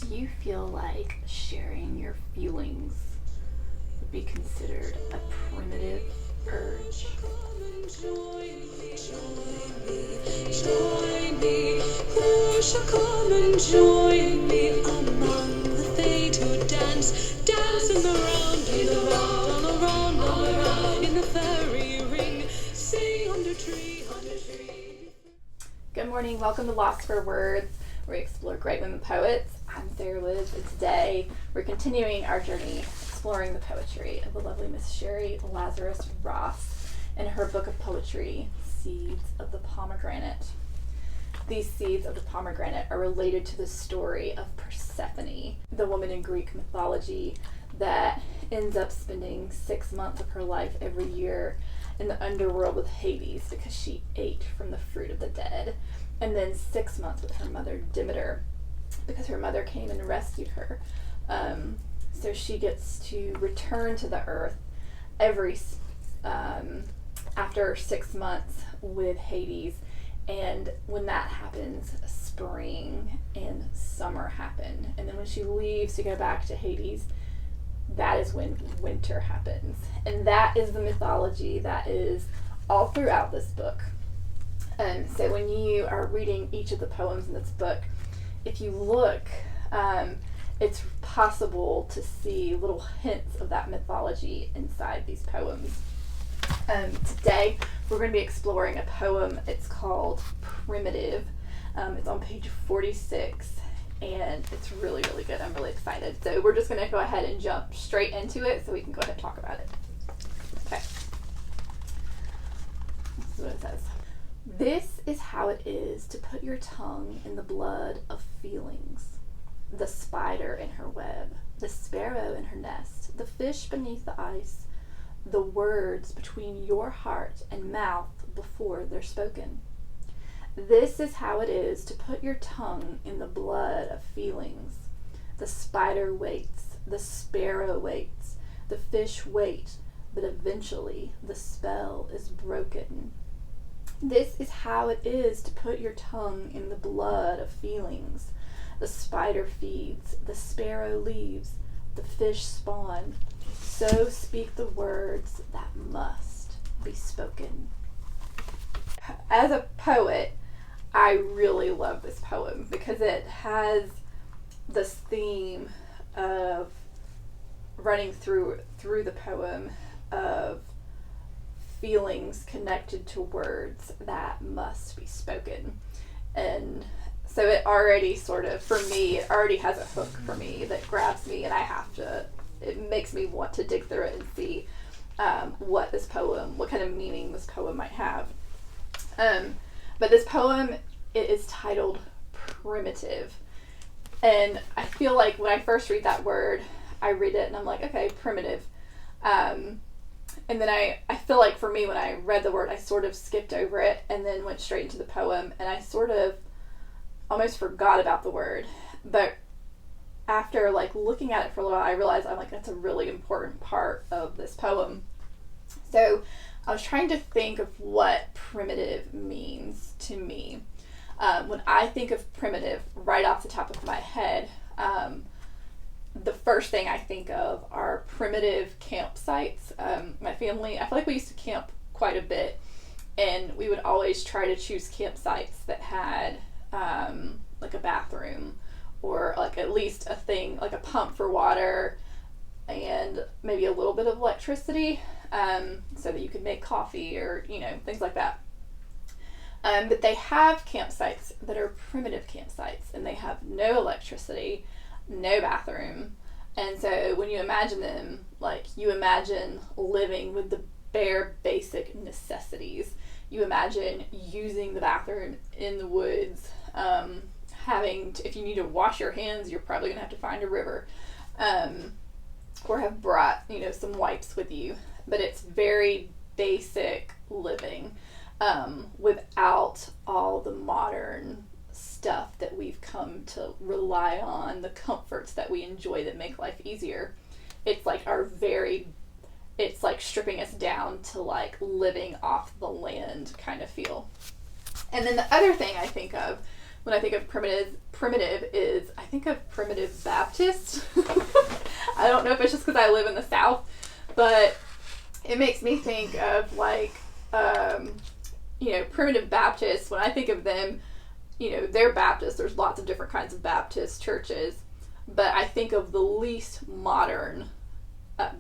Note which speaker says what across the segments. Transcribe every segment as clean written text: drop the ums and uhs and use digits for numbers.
Speaker 1: Do you feel like sharing your feelings would be considered a primitive urge?
Speaker 2: Join me, who shall come and join me among the fate who dancing around, all around, in the fairy ring, sing under tree, under tree.
Speaker 1: Good morning, welcome to Lost for Words, where we explore great women poets. I'm Sherry Liz, and today we're continuing our journey exploring the poetry of the lovely Miss Sherry Lazarus Ross in her book of poetry, Seeds of the Pomegranate. These seeds of the pomegranate are related to the story of Persephone, the woman in Greek mythology that ends up spending 6 months of her life every year in the underworld with Hades because she ate from the fruit of the dead, and then 6 months with her mother Demeter because her mother came and rescued her. So she gets to return to the earth every after 6 months with Hades, and when that happens, spring and summer happen, and then when she leaves to go back to Hades, that is when winter happens. And that is the mythology that is all throughout this book. So when you are reading each of the poems in this book, if you look, it's possible to see little hints of that mythology inside these poems. Today we're going to be exploring a poem. It's called Primitive. It's on page 46, and it's really, really good. I'm really excited. So we're just going to go ahead and jump straight into it so we can go ahead and talk about it. Okay. This is what it says. This is how it is to put your tongue in the blood of feelings. The spider in her web, the sparrow in her nest, the fish beneath the ice, the words between your heart and mouth before they're spoken. This is how it is to put your tongue in the blood of feelings. The spider waits, the sparrow waits, the fish wait, but eventually the spell is broken. This is how it is to put your tongue in the blood of feelings. The spider feeds, the sparrow leaves, the fish spawn. So speak the words that must be spoken. As a poet, I really love this poem because it has this theme of running through the poem of feelings connected to words that must be spoken. And so it already sort of, for me, it already has a hook for me that grabs me, and it makes me want to dig through it and see what kind of meaning this poem might have. But this poem, it is titled Primitive. And I feel like when I first read that word, I read it and I'm like, okay, primitive. And then I feel like for me, when I read the word, I sort of skipped over it and then went straight into the poem, and I sort of almost forgot about the word. But after looking at it for a little while, I realized that's a really important part of this poem. So I was trying to think of what primitive means to me. When I think of primitive, right off the top of my head, the first thing I think of are primitive campsites. My family, I feel like we used to camp quite a bit, and we would always try to choose campsites that had a bathroom, or at least a thing, like a pump for water, and maybe a little bit of electricity, so that you could make coffee or, things like that. But they have campsites that are primitive campsites, and they have no electricity, no bathroom. And so when you imagine them, you imagine living with the bare basic necessities. You imagine using the bathroom in the woods, if you need to wash your hands, you're probably going to have to find a river, or have brought, some wipes with you. But it's very basic living, without all the modern stuff that we've come to rely on, the comforts that we enjoy that make life easier. It's like stripping us down to living off the land kind of feel. And then the other thing I think of when I think of primitive is I think of primitive Baptist. I don't know if it's just because I live in the South, but it makes me think of like, primitive Baptists. When I think of them, they're Baptists. There's lots of different kinds of Baptist churches, but I think of the least modern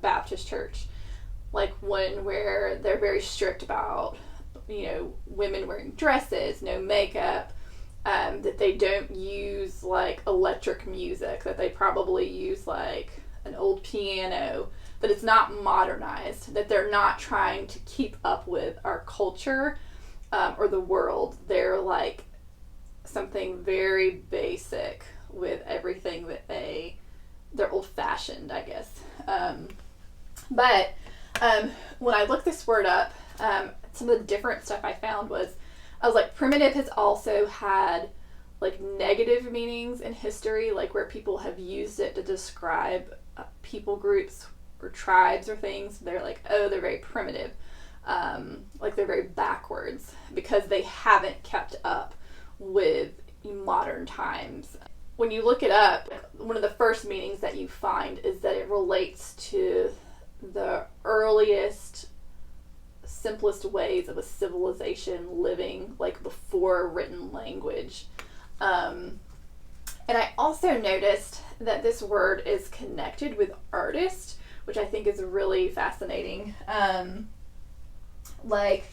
Speaker 1: Baptist church, like one where they're very strict about, women wearing dresses, no makeup, that they don't use like electric music, that they probably use like an old piano, that it's not modernized, that they're not trying to keep up with our culture or the world. They're like something very basic with everything that they're old-fashioned, I guess. But when I looked this word up, some of the different stuff I found was like, primitive has also had like negative meanings in history, like where people have used it to describe people groups or tribes or things. They're like, oh, they're very primitive, like they're very backwards because they haven't kept up with modern times. When you look it up, one of the first meanings that you find is that it relates to the earliest, simplest ways of a civilization living, like before written language. And I also noticed that this word is connected with artist, which I think is really fascinating. Like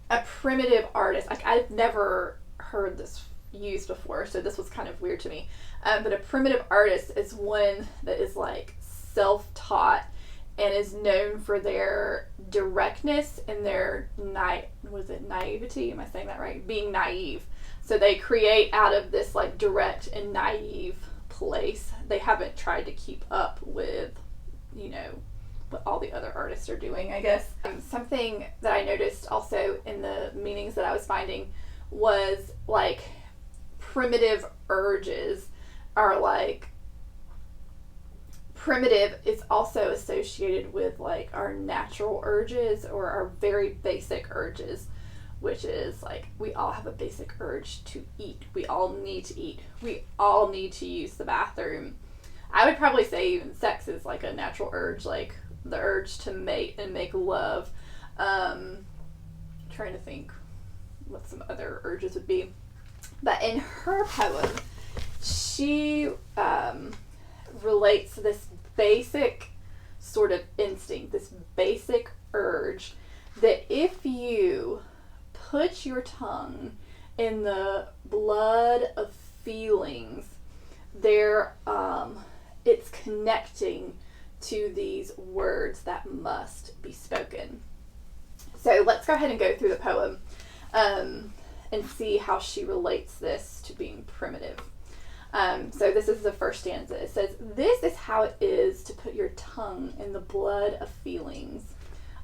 Speaker 1: a primitive artist, like I've never heard this used before, so this was kind of weird to me. But a primitive artist is one that is like self-taught and is known for their directness and their naivety? Am I saying that right? Being naive. So they create out of this like direct and naive place. They haven't tried to keep up with, what all the other artists are doing, I guess. Something that I noticed also in the meanings that I was finding was like primitive urges are like, primitive is also associated with like our natural urges or our very basic urges, which is like we all have a basic urge to eat. We all need to eat. We all need to use the bathroom. I would probably say even sex is like a natural urge, like the urge to mate and make love. Trying to think what some other urges would be. But in her poem, she relates this basic sort of instinct, this basic urge, that if you put your tongue in the blood of feelings, it's connecting to these words that must be spoken. So let's go ahead and go through the poem and see how she relates this to being primitive. So this is the first stanza. It says, "This is how it is to put your tongue in the blood of feelings."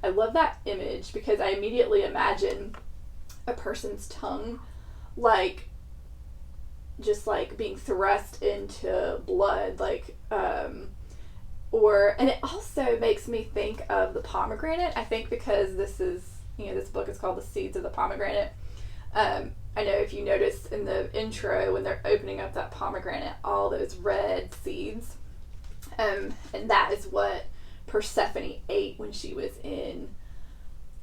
Speaker 1: I love that image because I immediately imagine a person's tongue like just like being thrust into blood, like and it also makes me think of the pomegranate, I think, because this book is called The Seeds of the Pomegranate. I know if you notice in the intro when they're opening up that pomegranate, all those red seeds, and that is what Persephone ate when she was in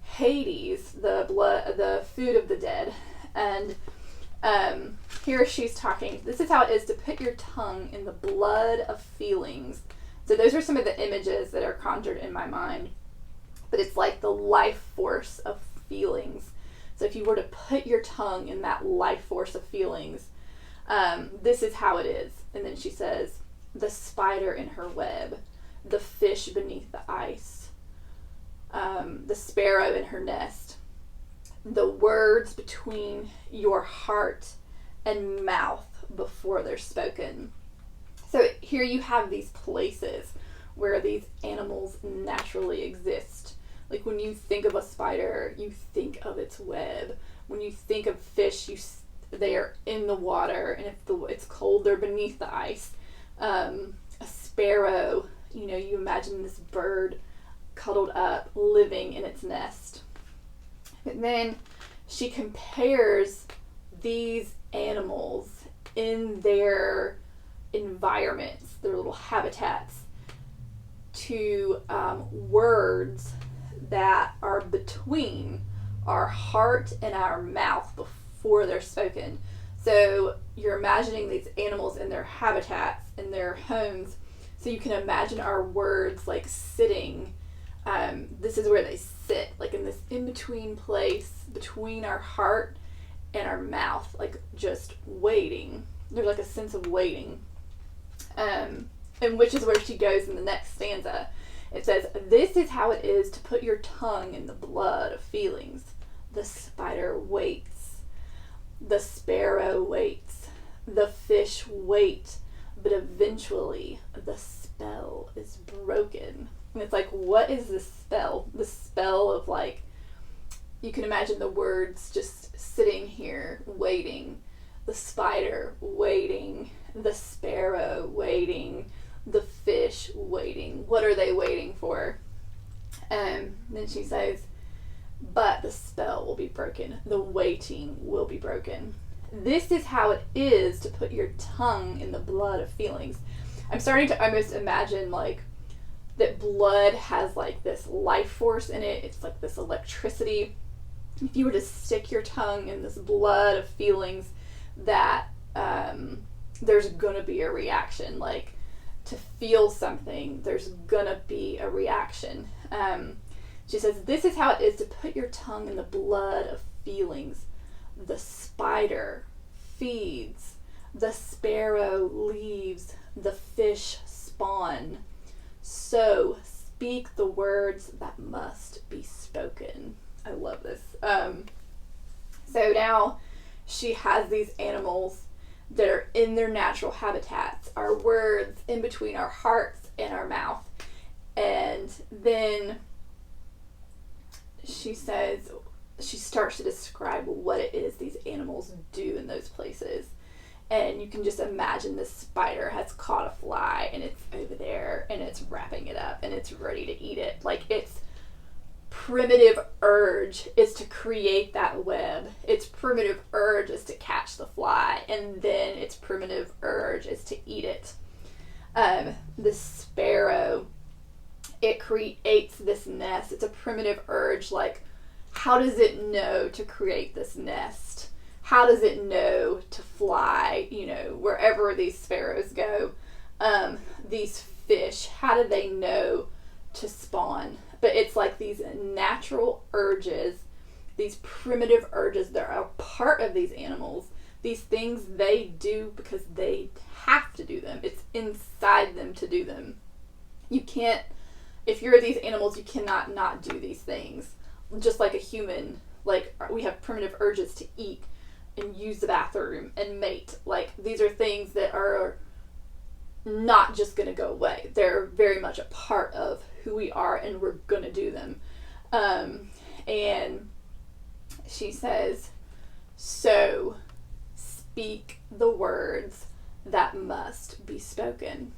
Speaker 1: Hades, the food of the dead. And here she's talking, this is how it is to put your tongue in the blood of feelings. So those are some of the images that are conjured in my mind. But it's like the life force of feelings. So if you were to put your tongue in that life force of feelings, this is how it is. And then she says, the spider in her web, the fish beneath the ice, the sparrow in her nest, the words between your heart and mouth before they're spoken. So here you have these places where these animals naturally exist. Like when you think of a spider, you think of its web. When you think of fish, they are in the water, and if it's cold, they're beneath the ice. A sparrow, you imagine this bird cuddled up, living in its nest. And then she compares these animals in their environments, their little habitats, to words that are between our heart and our mouth before they're spoken. So you're imagining these animals in their habitats, in their homes. So you can imagine our words like sitting. This is where they sit, like in this in-between place between our heart and our mouth, like just waiting. There's like a sense of waiting. And which is where she goes in the next stanza. It says, "This is how it is to put your tongue in the blood of feelings. The spider waits. The sparrow waits. The fish wait. But eventually the spell is broken." And it's like, what is the spell? The spell of, like, you can imagine the words just sitting here waiting. The spider waiting. The sparrow waiting. The fish waiting. What are they waiting for? Then she says, but the spell will be broken. The waiting will be broken. This is how it is to put your tongue in the blood of feelings. I'm starting to almost imagine, like, that blood has, like, this life force in it. It's like this electricity. If you were to stick your tongue in this blood of feelings, that there's gonna be a reaction. Like, to feel something, there's gonna be a reaction. She says, this is how it is to put your tongue in the blood of feelings. The spider feeds, the sparrow leaves, the fish spawn. So speak the words that must be spoken. I love this. So now she has these animals that are in their natural habitats, our words in between our hearts and our mouth. And then she says, she starts to describe what it is these animals do in those places. And you can just imagine this spider has caught a fly and it's over there and it's wrapping it up and it's ready to eat it. Like, its primitive urge is to create that web. Its primitive urge is to catch the fly, and then its primitive urge is to eat it. The sparrow, it creates this nest. It's a primitive urge. Like, how does it know to create this nest? How does it know to fly, wherever these sparrows go? These fish, how do they know to spawn? But it's like these natural urges, these primitive urges that are a part of these animals. These things they do because they have to do them. It's inside them to do them. You can't, if you're these animals, you cannot not do these things. Just like a human, like, we have primitive urges to eat and use the bathroom and mate. Like, these are things that are not just going to go away. They're very much a part of who we are, and we're going to do them. And she says, so speak the words that must be spoken.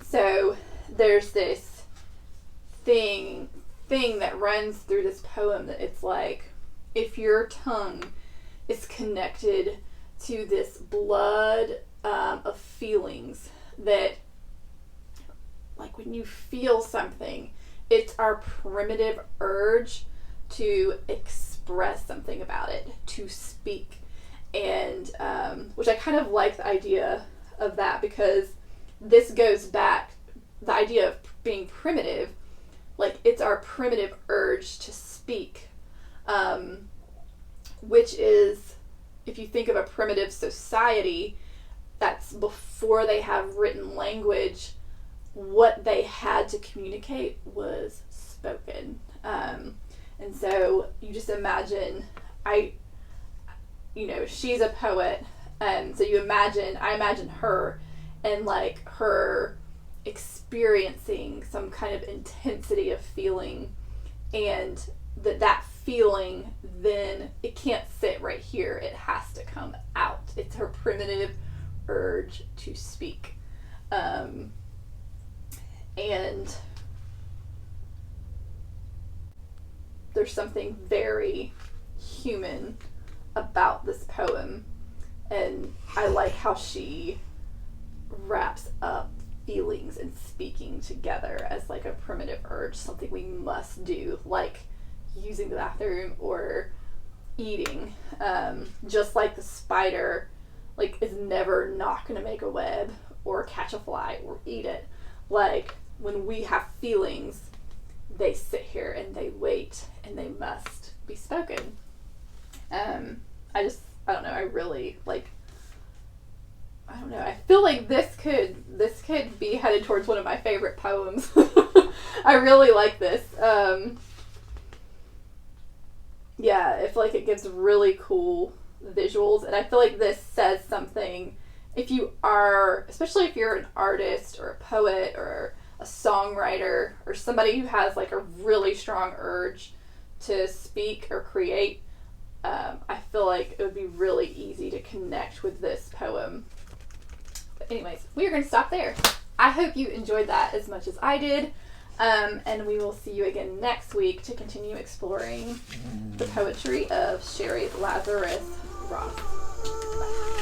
Speaker 1: So there's this thing that runs through this poem, that it's like, if your tongue is connected to this blood of feelings, that, like, when you feel something, it's our primitive urge to express something about it, to speak. And which I kind of like the idea of that, because this goes back, the idea of being primitive, like, it's our primitive urge to speak, which is, if you think of a primitive society, that's before they have written language, what they had to communicate was spoken. And so you just imagine, she's a poet, and so I imagine her, and, like, her experiencing some kind of intensity of feeling, and that feeling, then it can't sit right here, it has to come out. It's her primitive urge to speak. And there's something very human about this poem, and I like how she wraps up feelings and speaking together as like a primitive urge, something we must do, like using the bathroom or eating. Just like the spider, like, is never not going to make a web or catch a fly or eat it. Like, when we have feelings, they sit here and they wait and they must be spoken. I don't know, I really, like, I don't know, I feel like this could be headed towards one of my favorite poems. I really like this. Yeah, I feel like it gives really cool visuals, and I feel like this says something, if you are, especially if you're an artist or a poet or a songwriter or somebody who has like a really strong urge to speak or create, I feel like it would be really easy to connect with this poem. But anyways, we are going to stop there. I hope you enjoyed that as much as I did. And we will see you again next week to continue exploring the poetry of Sherry Lazarus Ross. Bye.